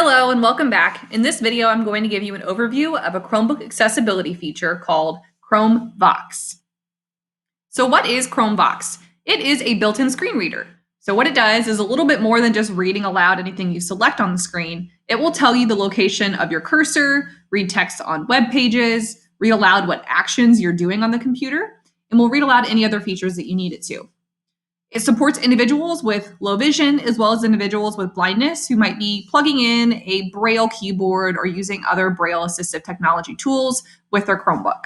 Hello and welcome back. In this video, I'm going to give you an overview of a Chromebook accessibility feature called Chrome Vox. So what is Chrome Vox? It is a built-in screen reader. So what it does is a little bit more than just reading aloud anything you select on the screen. It will tell you the location of your cursor, read text on web pages, read aloud what actions you're doing on the computer, and will read aloud any other features that you need it to. It supports individuals with low vision as well as individuals with blindness who might be plugging in a Braille keyboard or using other Braille assistive technology tools with their Chromebook.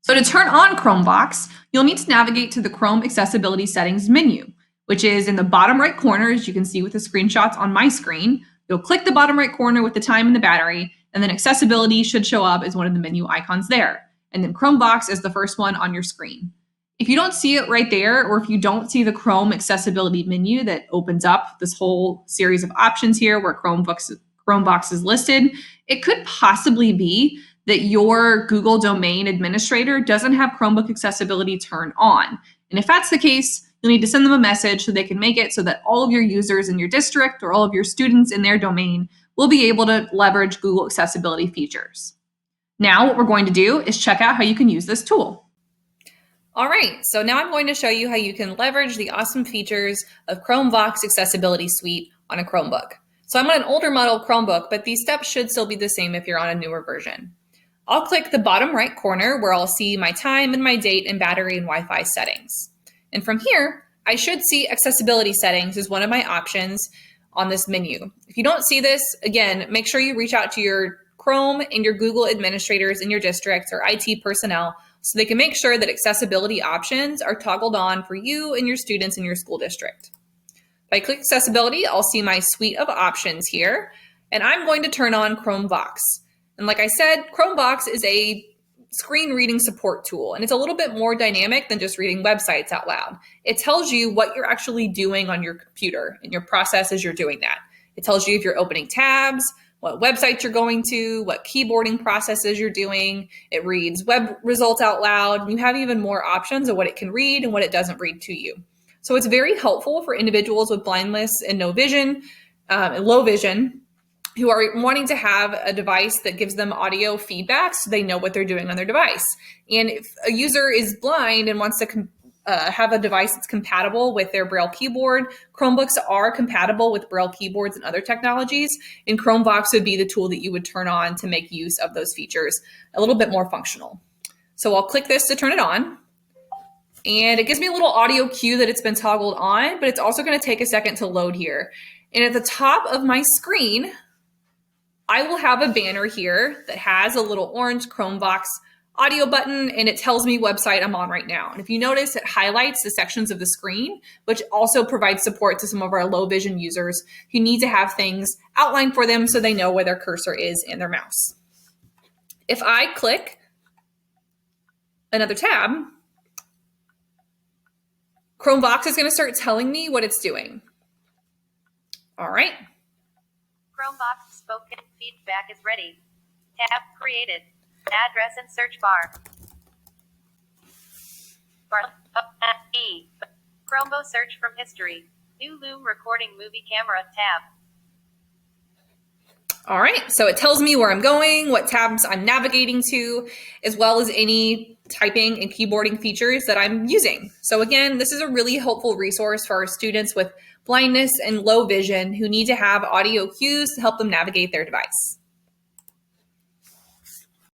So to turn on Chrome Vox, you'll need to navigate to the Chrome Accessibility Settings menu, which is in the bottom right corner, as you can see with the screenshots on my screen. You'll click the bottom right corner with the time and the battery, and then accessibility should show up as one of the menu icons there. And then Chrome Vox is the first one on your screen. If you don't see it right there, or if you don't see the Chrome accessibility menu that opens up this whole series of options here where Chrome Vox is listed, it could possibly be that your Google domain administrator doesn't have Chromebook accessibility turned on. And if that's the case, you'll need to send them a message so they can make it so that all of your users in your district or all of your students in their domain will be able to leverage Google accessibility features. Now, what we're going to do is check out how you can use this tool. All right, so now I'm going to show you how you can leverage the awesome features of Chrome Vox Accessibility Suite on a Chromebook. So I'm on an older model Chromebook, but these steps should still be the same if you're on a newer version. I'll click the bottom right corner where I'll see my time and my date and battery and Wi-Fi settings. And from here, I should see accessibility settings as one of my options on this menu. If you don't see this, again, make sure you reach out to your Chrome and your Google administrators in your district or IT personnel so they can make sure that accessibility options are toggled on for you and your students in your school district. If I click accessibility, I'll see my suite of options here, and I'm going to turn on Chrome Vox. And like I said, Chrome Vox is a screen reading support tool, and it's a little bit more dynamic than just reading websites out loud. It tells you what you're actually doing on your computer and your process as you're doing that. It tells you if you're opening tabs, what websites you're going to, what keyboarding processes you're doing. It reads web results out loud. You have even more options of what it can read and what it doesn't read to you. So it's very helpful for individuals with blindness and no vision, and low vision, who are wanting to have a device that gives them audio feedback so they know what they're doing on their device. And if a user is blind and wants to have a device that's compatible with their Braille keyboard, Chromebooks are compatible with Braille keyboards and other technologies, and Chrome Vox would be the tool that you would turn on to make use of those features a little bit more functional. So I'll click this to turn it on, and it gives me a little audio cue that it's been toggled on, but it's also going to take a second to load here. And at the top of my screen, I will have a banner here that has a little orange Chrome Vox audio button, and it tells me website I'm on right now. And if you notice, it highlights the sections of the screen, which also provides support to some of our low vision users who need to have things outlined for them so they know where their cursor is in their mouse. If I click another tab, Chrome Vox is going to start telling me what it's doing. All right. Chrome Vox spoken feedback is ready. Tab created. Address and search bar. Chromebook search from history. New Loom recording movie camera tab. All right, so it tells me where I'm going, what tabs I'm navigating to, as well as any typing and keyboarding features that I'm using. So again, this is a really helpful resource for our students with blindness and low vision who need to have audio cues to help them navigate their device.